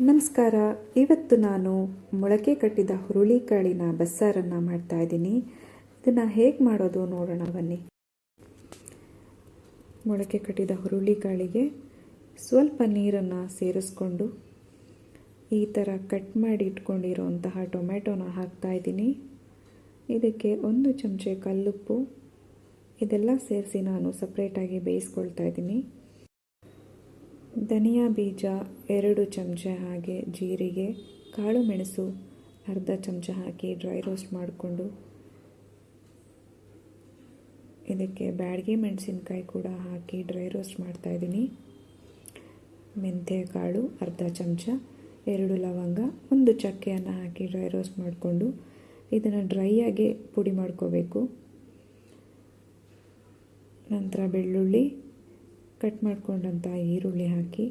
ನಮಸ್ಕಾರ. ಇವತ್ತು ನಾನು ಮೊಳಕೆ ಕಟ್ಟಿದ ಹುರುಳಿಕಾಳಿನ ಬಸ್ಸಾರನ್ನು ಮಾಡ್ತಾ ಇದ್ದೀನಿ. ಇದನ್ನು ಹೇಗೆ ಮಾಡೋದು ನೋಡೋಣ ಬನ್ನಿ. ಮೊಳಕೆ ಕಟ್ಟಿದ ಹುರುಳಿಕಾಳಿಗೆ ಸ್ವಲ್ಪ ನೀರನ್ನು ಸೇರಿಸ್ಕೊಂಡು ಈ ಥರ ಕಟ್ ಮಾಡಿ ಇಟ್ಕೊಂಡಿರೋಂತಹ ಟೊಮೆಟೊನ ಹಾಕ್ತಾ ಇದ್ದೀನಿ. ಇದಕ್ಕೆ 1 ಚಮಚೆ ಕಲ್ಲುಪ್ಪು ಇದೆಲ್ಲ ಸೇರಿಸಿ ನಾನು ಸಪ್ರೇಟಾಗಿ ಬೇಯಿಸ್ಕೊಳ್ತಾ ಇದ್ದೀನಿ. ಧನಿಯಾ ಬೀಜ 2 ಚಮಚ, ಹಾಗೆ ಜೀರಿಗೆ, ಕಾಳು ಮೆಣಸು ಅರ್ಧ ಚಮಚ ಹಾಕಿ ಡ್ರೈ ರೋಸ್ಟ್ ಮಾಡಿಕೊಂಡು ಇದಕ್ಕೆ ಬ್ಯಾಡಗಿ ಮೆಣಸಿನ್ಕಾಯಿ ಕೂಡ ಹಾಕಿ ಡ್ರೈ ರೋಸ್ಟ್ ಮಾಡ್ತಾಯಿದ್ದೀನಿ. ಮೆಂತ್ಯ ಕಾಳು ಅರ್ಧ ಚಮಚ, 2 ಲವಂಗ, 1 ಚಕ್ಕೆಯನ್ನು ಹಾಕಿ ಡ್ರೈ ರೋಸ್ಟ್ ಮಾಡಿಕೊಂಡು ಇದನ್ನು ಡ್ರೈಯಾಗಿ ಪುಡಿ ಮಾಡ್ಕೋಬೇಕು. ನಂತರ ಬೆಳ್ಳುಳ್ಳಿ, ಕಟ್ ಮಾಡ್ಕೊಂಡಂಥ ಈರುಳ್ಳಿ ಹಾಕಿ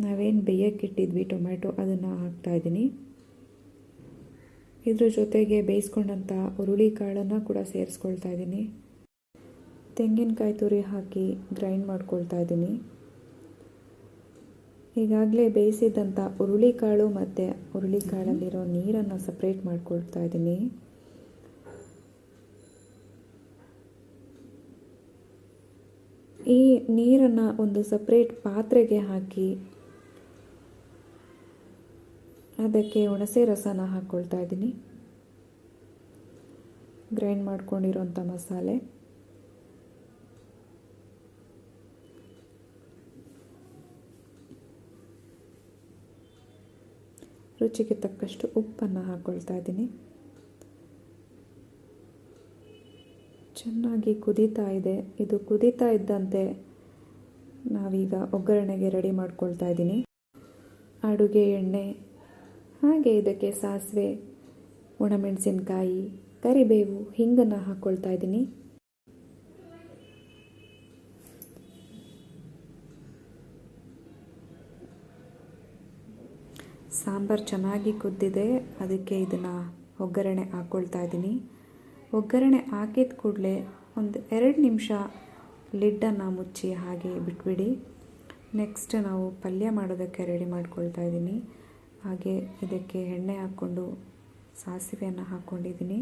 ನಾವೇನು ಬೇಯಕ್ಕಿಟ್ಟಿದ್ವಿ ಟೊಮೆಟೊ ಅದನ್ನು ಹಾಕ್ತಾಯಿದ್ದೀನಿ. ಇದ್ರ ಜೊತೆಗೆ ಬೇಯಿಸ್ಕೊಂಡಂಥ ಹುರುಳಿಕಾಳನ್ನು ಕೂಡ ಸೇರಿಸ್ಕೊಳ್ತಾ ಇದ್ದೀನಿ. ತೆಂಗಿನಕಾಯಿ ತುರಿ ಹಾಕಿ ಗ್ರೈಂಡ್ ಮಾಡ್ಕೊಳ್ತಾ ಇದ್ದೀನಿ. ಈಗಾಗಲೇ ಬೇಯಿಸಿದಂಥ ಹುರುಳಿಕಾಳು ಮತ್ತು ಹುರುಳಿಕಾಳಲ್ಲಿರೋ ನೀರನ್ನು ಸಪ್ರೇಟ್ ಮಾಡ್ಕೊಳ್ತಾ ಇದ್ದೀನಿ. ಈ ನೀರನ್ನು ಒಂದು ಸಪ್ರೇಟ್ ಪಾತ್ರೆಗೆ ಹಾಕಿ ಅದಕ್ಕೆ ಹುಣಸೆ ರಸನ ಹಾಕ್ಕೊಳ್ತಾ ಇದ್ದೀನಿ. ಗ್ರೈಂಡ್ ಮಾಡ್ಕೊಂಡಿರೋಂಥ ಮಸಾಲೆ, ರುಚಿಗೆ ತಕ್ಕಷ್ಟು ಉಪ್ಪನ್ನು ಹಾಕ್ಕೊಳ್ತಾ ಇದ್ದೀನಿ. ಚೆನ್ನಾಗಿ ಕುದೀತಾ ಇದೆ. ಇದು ಕುದೀತಾ ಇದ್ದಂತೆ ನಾವೀಗ ಒಗ್ಗರಣೆಗೆ ರೆಡಿ ಮಾಡ್ಕೊಳ್ತಾ ಇದ್ದೀನಿ. ಅಡುಗೆ ಎಣ್ಣೆ, ಹಾಗೆ ಇದಕ್ಕೆ ಸಾಸಿವೆ, ಒಣಮೆಣಸಿನ್ಕಾಯಿ, ಕರಿಬೇವು, ಹಿಂಗನ್ನು ಹಾಕ್ಕೊಳ್ತಾ ಇದ್ದೀನಿ. ಸಾಂಬಾರು ಚೆನ್ನಾಗಿ ಕುದ್ದಿದೆ, ಅದಕ್ಕೆ ಇದನ್ನು ಒಗ್ಗರಣೆ ಹಾಕ್ಕೊಳ್ತಾ ಇದ್ದೀನಿ. ಒಗ್ಗರಣೆ ಹಾಕಿದ ಕೂಡಲೇ ಒಂದು 2 ನಿಮಿಷ ಲಿಡ್ಡನ್ನು ಮುಚ್ಚಿ ಹಾಗೆ ಬಿಟ್ಬಿಡಿ. ನೆಕ್ಸ್ಟ್ ನಾವು ಪಲ್ಯ ಮಾಡೋದಕ್ಕೆ ರೆಡಿ ಮಾಡ್ಕೊಳ್ತಾ ಇದ್ದೀನಿ. ಹಾಗೆ ಇದಕ್ಕೆ ಎಣ್ಣೆ ಹಾಕ್ಕೊಂಡು ಸಾಸಿವೆಯನ್ನು ಹಾಕ್ಕೊಂಡಿದ್ದೀನಿ.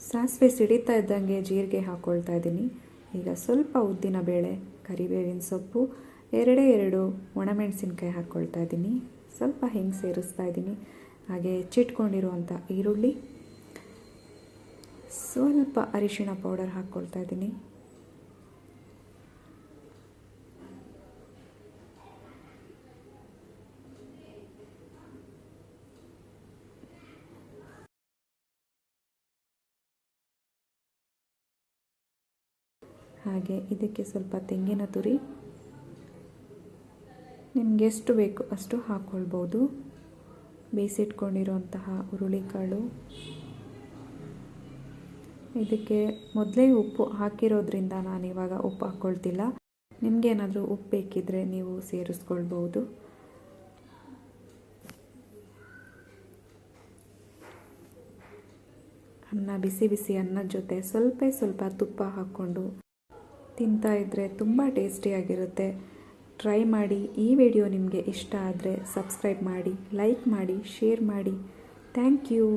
ಸಾಸಿವೆ ಸಿಡಿತಾ ಇದ್ದಂಗೆ ಜೀರಿಗೆ ಹಾಕ್ಕೊಳ್ತಾ ಇದ್ದೀನಿ. ಈಗ ಸ್ವಲ್ಪ ಉದ್ದಿನ ಬೇಳೆ, ಕರಿಬೇವಿನ ಸೊಪ್ಪು, 2 ಒಣಮೆಣಸಿನ್ಕಾಯಿ ಹಾಕ್ಕೊಳ್ತಾ ಇದ್ದೀನಿ. ಸ್ವಲ್ಪ ಹಿಂಗೆ ಸೇರಿಸ್ತಾ ಇದ್ದೀನಿ. ಹಾಗೆ ಹೆಚ್ಚಿಟ್ಕೊಂಡಿರುವಂಥ ಈರುಳ್ಳಿ, ಸ್ವಲ್ಪ ಅರಿಶಿಣ ಪೌಡರ್ ಹಾಕ್ಕೊಳ್ತಾ ಇದ್ದೀನಿ. ಹಾಗೆ ಇದಕ್ಕೆ ಸ್ವಲ್ಪ ತೆಂಗಿನ ತುರಿ, ನಿಮ್ಗೆ ಎಷ್ಟು ಬೇಕು ಅಷ್ಟು ಹಾಕ್ಕೊಳ್ಬೋದು. ಬೇಯಿಸಿಟ್ಕೊಂಡಿರುವಂತಹ ಹುರುಳಿಕಾಳು, ಇದಕ್ಕೆ ಮೊದಲೇ ಉಪ್ಪು ಹಾಕಿರೋದ್ರಿಂದ ನಾನಿವಾಗ ಉಪ್ಪು ಹಾಕ್ಕೊಳ್ತಿಲ್ಲ. ನಿಮಗೇನಾದರೂ ಉಪ್ಪು ಬೇಕಿದ್ದರೆ ನೀವು ಸೇರಿಸ್ಕೊಳ್ಬೋದು. ಅನ್ನ, ಬಿಸಿ ಬಿಸಿ ಅನ್ನದ ಜೊತೆ ಸ್ವಲ್ಪ ತುಪ್ಪ ಹಾಕ್ಕೊಂಡು ತಿಂತಾ ಇದ್ದರೆ ತುಂಬ ಟೇಸ್ಟಿಯಾಗಿರುತ್ತೆ. ಟ್ರೈ ಮಾಡಿ. ಈ ವಿಡಿಯೋ ನಿಮಗೆ ಇಷ್ಟ ಆದರೆ ಸಬ್ಸ್ಕ್ರೈಬ್ ಮಾಡಿ, ಲೈಕ್ ಮಾಡಿ, ಶೇರ್ ಮಾಡಿ. Thank you.